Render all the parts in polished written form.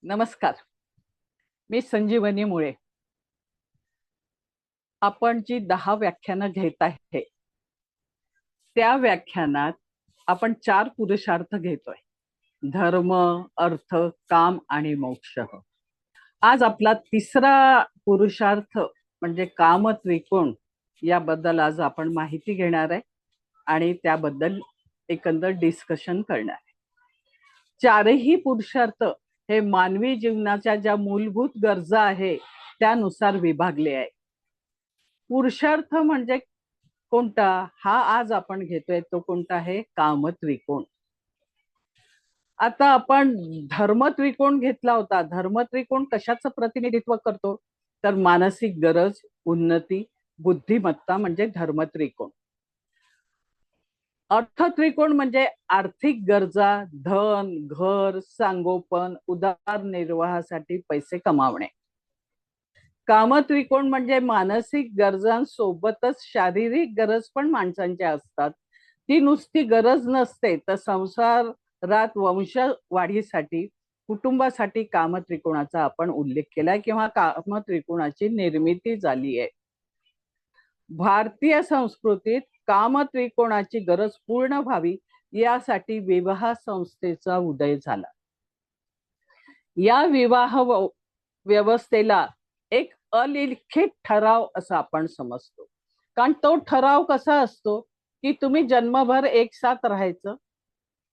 नमस्कार. मी संजीवनी मुळे. आपण जी 10 व्याख्यानं घेत आहे त्या व्याख्यानात आपण 4 पुरुषार्थ घेतोय: धर्म, अर्थ, काम आणि मोक्ष. आज आपला तिसरा पुरुषार्थ म्हणजे काम त्रिकोण याबद्दल आज आपण माहिती घेणार आहे आणि त्याबद्दल एकंदर डिस्कशन करणार आहे. चारही पुरुषार्थ हे मानवी जीवनाच्या ज्या मूलभूत गरजा आहे त्यानुसार विभागले आहे. पुरुषार्थ म्हणजे कोणता हा आज आपण घेतोय तो कोणता आहे? काम त्रिकोण. आता आपण धर्म त्रिकोण घेतला होता. धर्म त्रिकोण कशाचं प्रतिनिधित्व करतो? तर मानसिक गरज, उन्नती, बुद्धिमत्ता म्हणजे धर्म त्रिकोण. अर्थ त्रिकोण म्हणजे आर्थिक गरजा, धन, घर, संगोपन, उदरनिर्वाहासाठी पैसे कमावणे. काम त्रिकोण म्हणजे मानसिक गरजांसोबतच शारीरिक गरज पण माणसांच्या असतात. ती नुसती गरज नसते तर संसारात वंश वाढीसाठी कुटुंबासाठी काम त्रिकोणाचा आपण उल्लेख केलाय किंवा काम त्रिकोणाची निर्मिती झाली आहे. भारतीय संस्कृतीत काम त्रिकोणाची गरज पूर्ण व्हावी यासाठी विवाह संस्थेचा उदय झाला. या विवाह व्यवस्थेला एक अलिखित ठराव असा आपण समजतो. कारण तो ठराव कसा असतो की तुम्ही जन्मभर एक साथ राहायचं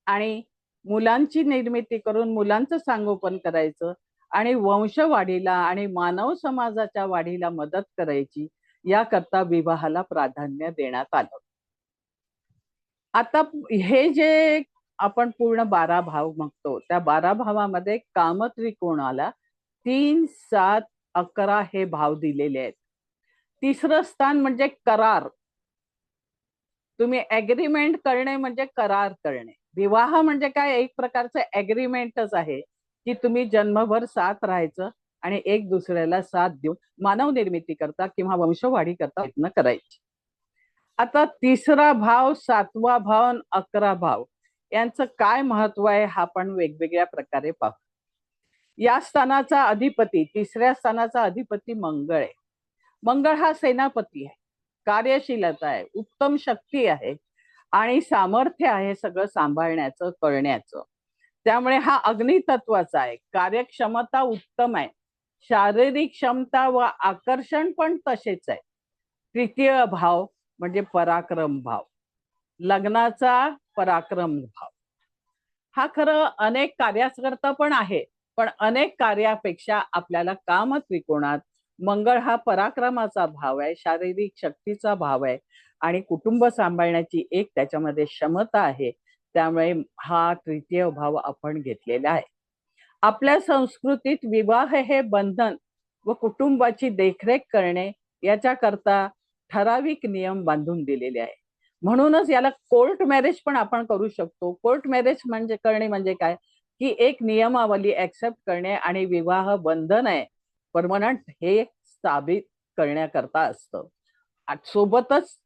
आणि मुलांची निर्मिती करून मुलांचं संगोपन करायचं आणि वंशवाढीला आणि मानव समाजाच्या वाढीला मदत करायची, याकरता विवाहाला प्राधान्य देण्यात आलं. आता हे जे आपण पूर्ण 12 भाव बघतो त्या 12 भावामध्ये काम त्रिकोणाला 3, 7, 11 हे भाव दिलेले आहेत. तिसरं स्थान म्हणजे करार. तुम्ही ऍग्रीमेंट करणे म्हणजे करार करणे. विवाह म्हणजे काय? एक प्रकारचं ऍग्रीमेंटच आहे की तुम्ही जन्मभर साथ राहायचं आणि एक दुसऱ्याला साथ देऊन मानव निर्मिती करता किंवा वंशवाढी करता प्रयत्न करायची. आता तिसरा भाव, 7वा भाव, 11 भाव यांचं काय महत्व आहे हा आपण वेगवेगळ्या प्रकारे पाहू. या स्थानाचा अधिपती, तिसऱ्या स्थानाचा अधिपती मंगळ आहे. मंगळ हा सेनापती आहे, कार्यशीलता आहे, उत्तम शक्ती आहे आणि सामर्थ्य आहे सगळं सांभाळण्याचं, करण्याचं. त्यामुळे हा अग्नितत्वाचा आहे. कार्यक्षमता उत्तम आहे, शारीरिक क्षमता व आकर्षण पण तसेच आहे. तृतीय भाव म्हणजे पराक्रम भाव, लग्नाचा पराक्रम भाव. हा खरं अनेक कार्याकरता पण आहे, पण अनेक कार्यापेक्षा आपल्याला काम त्रिकोणात मंगळ हा पराक्रमाचा भाव आहे, शारीरिक शक्तीचा भाव आहे आणि कुटुंब सांभाळण्याची एक त्याच्यामध्ये क्षमता आहे. त्यामुळे हा तृतीय भाव आपण घेतलेला आहे. आपल्या संस्कृतीत विवाह हे बंधन व कुटुंबाची देखरेख करणे याच्याकरता ठराविक नियम बांधून दिलेले आहे. म्हणूनच याला कोर्ट मॅरेज पण आपण करू शकतो. कोर्ट मॅरेज म्हणजे करणे म्हणजे काय की एक नियमावली ऍक्सेप्ट करणे आणि विवाह बंधन आहे परमनंट हे साबित करण्याकरता असतं. सोबतच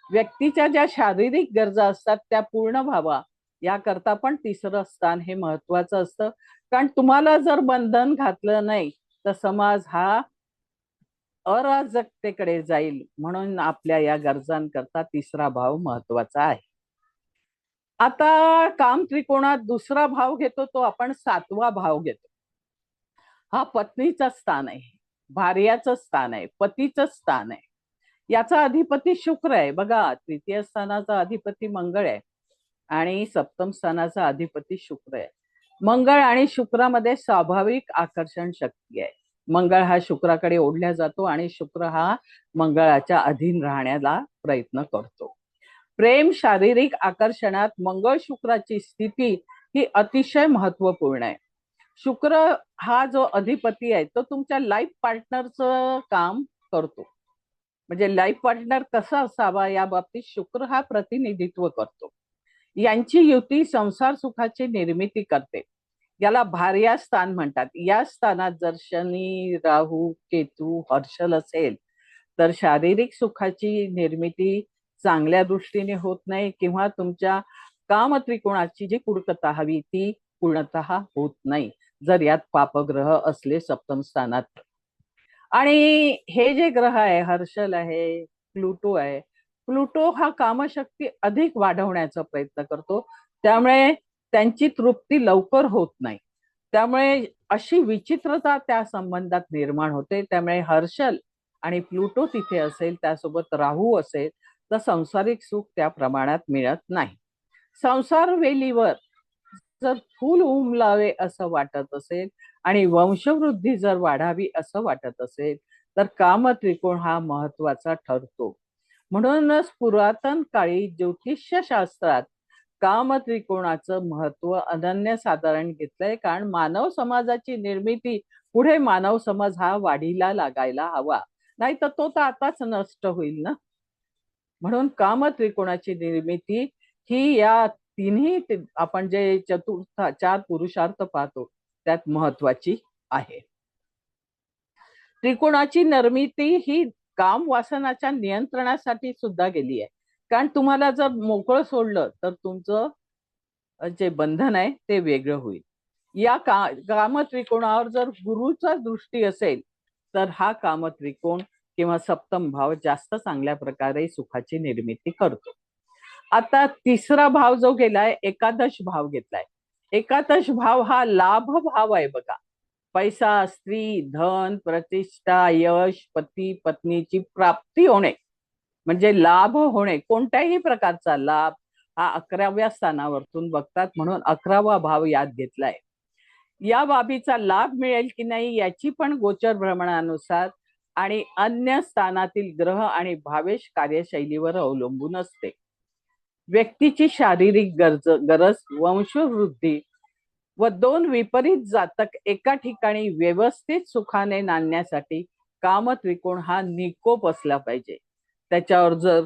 व्यक्तीच्या ज्या शारीरिक गरजा असतात त्या पूर्ण व्हावा याकरता पण तिसरं स्थान हे महत्वाचं असतं. कारण तुम्हाला जर बंधन घातलं नाही तर समाज हा अराजकतेकडे जाईल. म्हणून आपल्या या गरजांकरता तिसरा भाव महत्वाचा आहे. आता काम त्रिकोणात दुसरा भाव घेतो तो आपण 7वा भाव घेतो. हा पत्नीचं स्थान आहे, भार्याचं स्थान आहे, पतीचं स्थान आहे. याचा अधिपती शुक्र आहे. बघा, तृतीय स्थानाचा अधिपती मंगळ आहे आणि सप्तम स्थानाचा अधिपती शुक्र आहे. मंगळ आणि शुक्रामध्ये स्वाभाविक आकर्षण शक्ती आहे. मंगळ हा शुक्राकडे ओढल्या जातो आणि शुक्र हा मंगळाच्या अधीन राहण्याला प्रयत्न करतो. प्रेम, शारीरिक आकर्षणात मंगळ शुक्राची स्थिती ही अतिशय महत्वपूर्ण आहे. शुक्र हा जो अधिपती आहे तो तुमच्या लाईफ पार्टनरचं काम करतो. म्हणजे लाईफ पार्टनर कसा असावा या बाबतीत शुक्र हा प्रतिनिधित्व करतो. यांची युती संसार सुखाची निर्मिती करते. याला भार्या स्थान म्हणतात. या स्थानात जर शनी, राहू, केतू, हर्षल असेल तर शारीरिक सुखाची निर्मिती चांगल्या दृष्टीने होत नाही किंवा तुमच्या काम त्रिकोणाची जी पूर्तता हवी ती पूर्णतः होत नाही. जर यात पापग्रह असले सप्तम स्थानात. आणि हे जे ग्रह आहे, हर्षल आहे, प्लुटो आहे, प्लुटो हा कामशक्ती अधिक वाढवण्याचा प्रयत्न करतो, त्यामुळे त्यांची तृप्ती लवकर होत नाही. त्यामुळे अशी विचित्रता त्या संबंधात निर्माण होते. त्यामुळे हर्षल आणि प्लुटो तिथे असेल, त्यासोबत राहू असेल, तर सांसारिक सुख त्या प्रमाणात मिळत नाही. संसार वेलीवर जर फूल उमलावे असं वाटत असेल आणि वंशवृद्धी जर वाढावी असं वाटत असेल, तर काम त्रिकोण हा महत्वाचा ठरतो. म्हणूनच पुरातन काळी ज्योतिष्य शास्त्रात काम त्रिकोणाचं महत्व अनन्यसाधारण घेतलंय, कारण मानव समाजाची निर्मिती, पुढे मानव समाज हा वाढीला लागायला हवा, नाही तर तो तर आताच नष्ट होईल ना. म्हणून काम त्रिकोणाची निर्मिती ही या तिन्ही आपण जे चतुर्थ 4 पुरुषार्थ पाहतो त्यात महत्वाची आहे. त्रिकोणाची निर्मिती ही काम वासनाच्या नियंत्रणासाठी सुद्धा गेली आहे. कारण तुम्हाला जर मोकळं सोडलं तर तुमचं जे बंधन आहे ते वेगळं होईल. या काम त्रिकोणावर जर गुरुचा दृष्टी असेल तर हा काम त्रिकोण किंवा सप्तम भाव जास्त चांगल्या प्रकारे सुखाची निर्मिती करतो. आता तिसरा भाव जो गेलाय, एकादश भाव घेतलाय. एकादश भाव हा लाभ भाव आहे बघा. पैसा, स्त्री, धन, प्रतिष्ठा, यश, पती पत्नीची प्राप्ती होणे, म्हणजे लाभ होणे, कोणत्याही प्रकारचा लाभ हा 11व्या स्थानावरतून बघतात, म्हणून 11वा भाव यात घेतलाय. या बाबीचा लाभ मिळेल की नाही याची पण गोचर भ्रमणानुसार आणि अन्य स्थानातील ग्रह आणि भावेश कार्यशैलीवर अवलंबून असते. व्यक्तीची शारीरिक गरज, वंशवृद्धी व 2 विपरीत जातक एका ठिकाणी व्यवस्थित सुखाने नांदण्यासाठी काम त्रिकोण हा निकोप असला पाहिजे. त्याच्यावर जर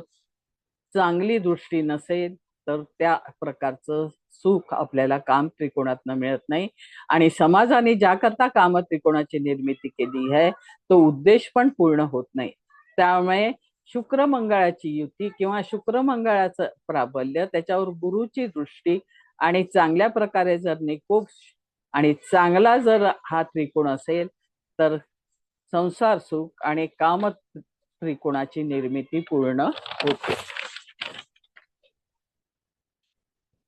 चांगली दृष्टी नसेल तर त्या प्रकारचं सुख आपल्याला काम त्रिकोणातनं मिळत नाही. आणि समाजाने ज्याकरता काम त्रिकोणाची निर्मिती केली आहे तो उद्देश पण पूर्ण होत नाही. त्यामुळे शुक्र मंगळाची युती किंवा शुक्र मंगळाचं प्राबल्य, त्याच्यावर गुरुची दृष्टी आणि चांगल्या प्रकारे जर निकोप आणि चांगला जर हा त्रिकोण असेल तर संसार सुख आणि काम त्रिकोणाची निर्मिती पूर्ण होते.